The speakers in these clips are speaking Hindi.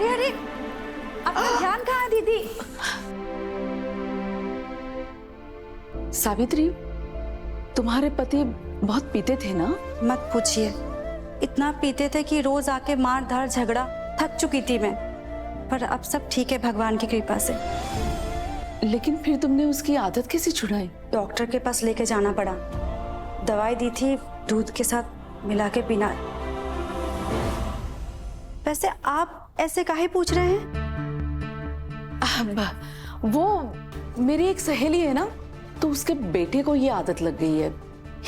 अरे अरे, आपका ध्यान कहाँ है दीदी? सावित्री, तुम्हारे पति बहुत पीते थे ना? मत पूछिए, इतना पीते थे कि रोज आके मार धार झगड़ा, थक चुकी थी मैं। पर अब सब ठीक है भगवान की कृपा से। लेकिन फिर तुमने उसकी आदत कैसे छुड़ाई? डॉक्टर के पास लेके जाना पड़ा, दवाई दी थी, दूध के साथ मिला के पीना। वैसे आप ऐसे काहे पूछ रहे हैं? वो मेरी एक सहेली है ना, तो उसके बेटे को ये आदत लग गई है,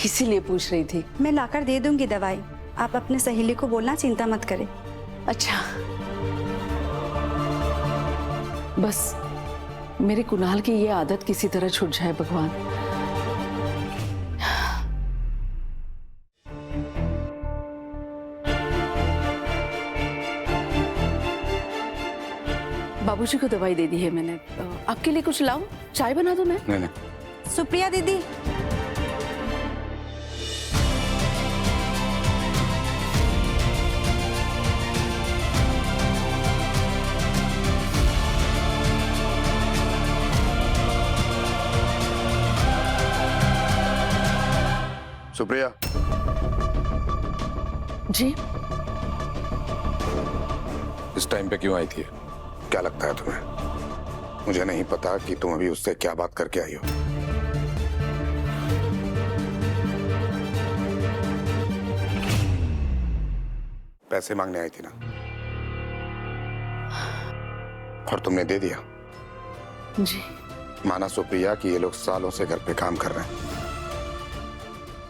इसीलिए पूछ रही थी। मैं लाकर दे दूंगी दवाई, आप अपने सहेली को बोलना चिंता मत करें। अच्छा, बस मेरे कुणाल की ये आदत किसी तरह छूट जाए भगवान। बाबूजी को दवाई दे दी है मैंने। आपके लिए कुछ लाऊं? चाय बना दूं मैं? नहीं। सुप्रिया दीदी, सुप्रिया, जी? इस टाइम पे क्यों आई थी? क्या लगता है तुम्हें? मुझे नहीं पता कि तुम अभी उससे क्या बात करके आई हो। पैसे मांगने आई थी ना, और तुमने दे दिया। जी। माना सुप्रिया कि ये लोग सालों से घर पे काम कर रहे हैं,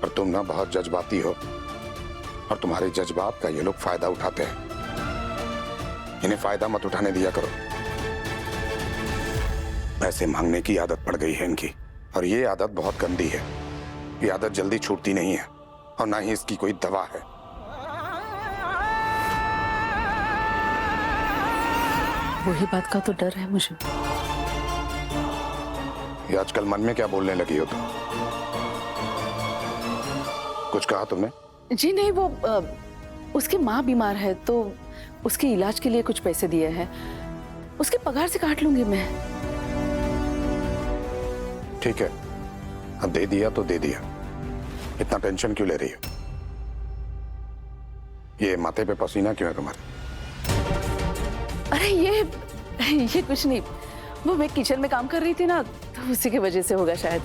पर तुम ना बहुत जज्बाती हो, और तुम्हारे जज्बात का ये लोग फायदा उठाते हैं। इन्हें फायदा मत उठाने दिया करो। पैसे मांगने की आदत पड़ गई है इनकी, और ये आदत बहुत गंदी है। ये आदत जल्दी छूटती नहीं है, और ना ही इसकी कोई दवा है। वही बात का तो डर है मुझे। ये आजकल मन में क्या बोलने लगी हो तुम? कुछ कहा तुमने? जी नहीं, वो उसकी माँ बीमार है, तो उसके इलाज के लिए कुछ पैसे दिए हैं। उसके पगार से काट लूंगी मैं। ठीक है, अब दे दिया तो दे दिया। इतना टेंशन क्यों ले रही हो? ये माथे पे पसीना क्यों है तुम्हारे? अरे ये कुछ नहीं, वो मैं किचन में काम कर रही थी ना, तो उसी की वजह से होगा शायद।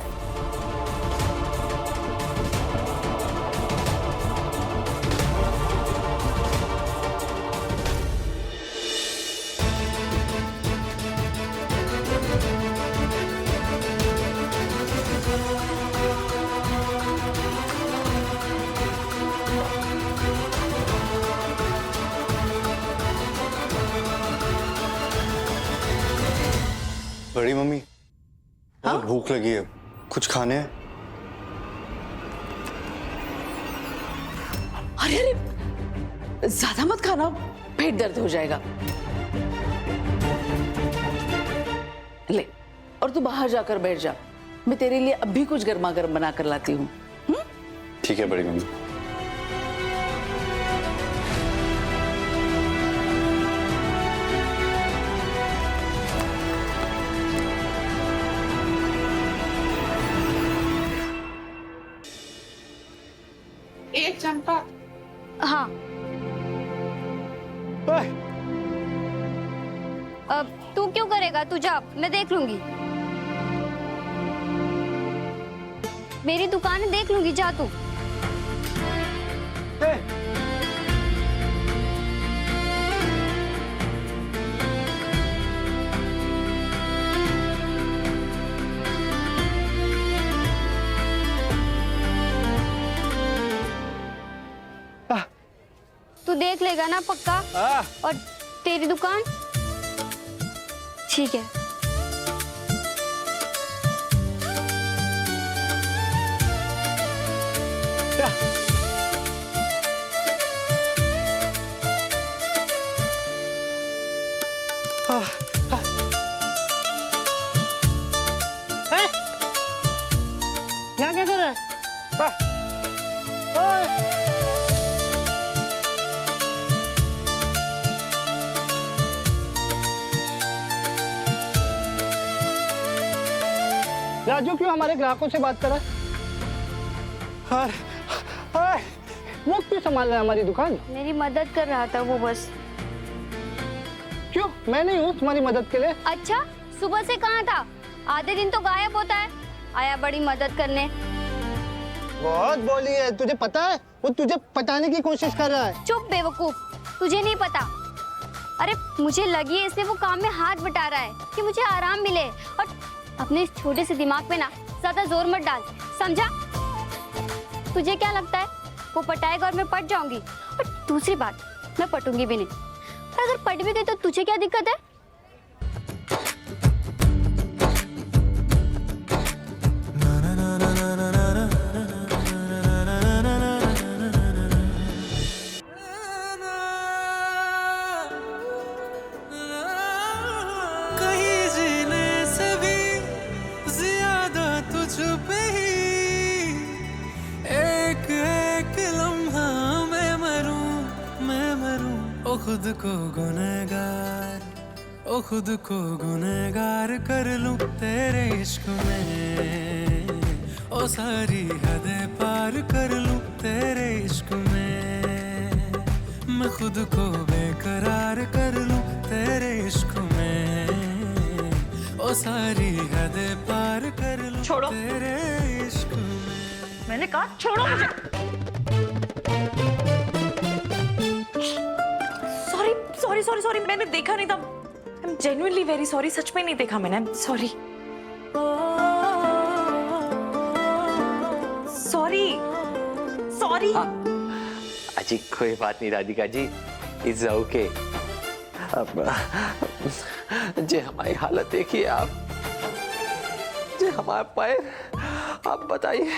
बड़ी मम्मी, हाँ? बहुत भूख लगी है, कुछ खाने हैं? अरे अरे, ज्यादा मत खाना, पेट दर्द हो जाएगा। ले, और तू बाहर जाकर बैठ जा, मैं तेरे लिए अभी कुछ गर्मा गर्म बना कर लाती हूँ। ठीक है बड़ी मम्मी। एक चंपा। हाँ, अब तू क्यों करेगा? तू जा, मैं देख लूंगी। मेरी दुकान है, देख लूंगी, जा तू। तू देख लेगा ना पक्का? और तेरी दुकान? ठीक है। क्या क्या कर रहा है? राजू क्यों हमारे ग्राहकों से बात कर रहा है? वो क्यों संभाल रहा है हमारी दुकान? मेरी मदद कर रहा था वो बस। क्यों? मैं नहीं हूँ तुम्हारी मदद के लिए। अच्छा, सुबह से कहाँ था? आधे दिन तो गायब होता है। आया बड़ी मदद करने। बहुत बोली है, तुझे पता है? वो तुझे पटाने की कोशिश कर रहा है। चुप बेवकूफ, तुझे नहीं पता। अरे मुझे लगी है इसलिए वो काम में हाथ बटा रहा है कि मुझे आराम मिले। और अपने इस छोटे से दिमाग पे ना ज्यादा जोर मत डाल, समझा? तुझे क्या लगता है वो पटाएगा और मैं पट जाऊंगी? और दूसरी बात, मैं पटूंगी भी नहीं। और अगर पट भी गई तो तुझे क्या दिक्कत है? कहीं जीने से भी ज्यादा तुझ पे ही एक एक लम्हा मैं मरूं ओ खुद को गुनहगार, ओ खुद को गुनहगार कर लूं तेरे इश्क में, ओ सारी हदें पार कर लूं तेरे इश्क में, मैं खुद को बेकरार कर लूं तेरे इश्क में, ओ सारी हदें पार कर लूं छोड़ो। तेरे इश्क में। मैंने कहा छोड़ो मुझे। सॉरी मैंने देखा नहीं था। I am genuinely very sorry, सच में नहीं देखा मैंने। Sorry sorry. अजी कोई बात नहीं राधिका जी, इट्स ओके। अब जे हमारी हालत देखिए आप, जे हमारे पैर, आप बताइए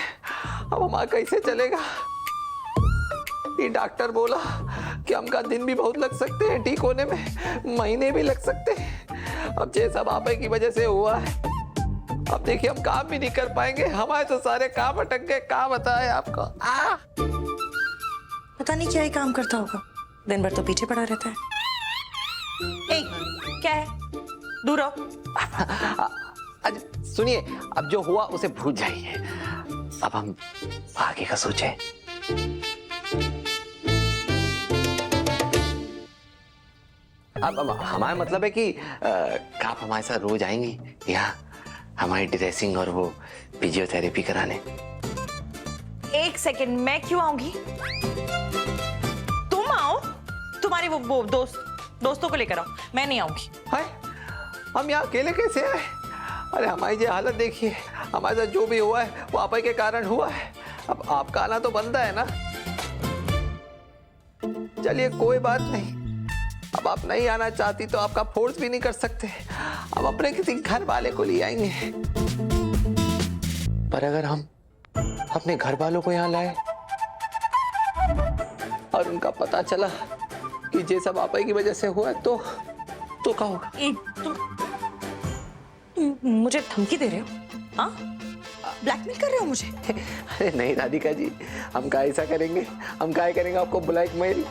अब हमारा कैसे चलेगा? ये डॉक्टर बोला कि हमका दिन भी बहुत लग सकते हैं ठीक होने में, महीने भी लग सकते हैं। अब ये सब आप की वजह से हुआ है। अब देखिए हम काम भी नहीं कर पाएंगे, हमारे तो सारे काम अटक गए। क्या बताए आपको? पता नहीं क्या ही काम करता होगा, दिन भर तो पीछे पड़ा रहता है। ए, क्या है? दूर रहो। आज सुनिए, अब जो हुआ उसे भूल जाइए, अब हम आगे का सोचें। अब हमारा मतलब है कि आप हमारे साथ रोज आएंगी यहाँ हमारी ड्रेसिंग और वो फिजियोथेरेपी कराने। एक सेकंड, मैं क्यों आऊंगी? तुम आओ, तुम्हारे वो दोस्तों को लेकर आओ, मैं नहीं आऊंगी। हाय, हम यहाँ अकेले कैसे आए? अरे हमारी जो हालत देखिए, हमारे साथ जो भी हुआ है वो आप ही के कारण हुआ है। अब आपका आना तो बनता है ना। चलिए कोई बात नहीं, अब आप नहीं आना चाहती तो आपका फोर्स भी नहीं कर सकते। अब अपने किसी घर वाले को ले आएंगे। पर अगर हम अपने घर वालों को यहाँ लाए और उनका पता चला कि ये सब आप ही की वजह से हुआ है, तो क्या होगा? तुम मुझे धमकी दे रहे हो? हाँ, ब्लैकमेल कर रहे हो मुझे? अरे नहीं राधिका जी, हम क्या ऐसा करेंगे? हम क्या करेंगे आपको ब्लैकमेल?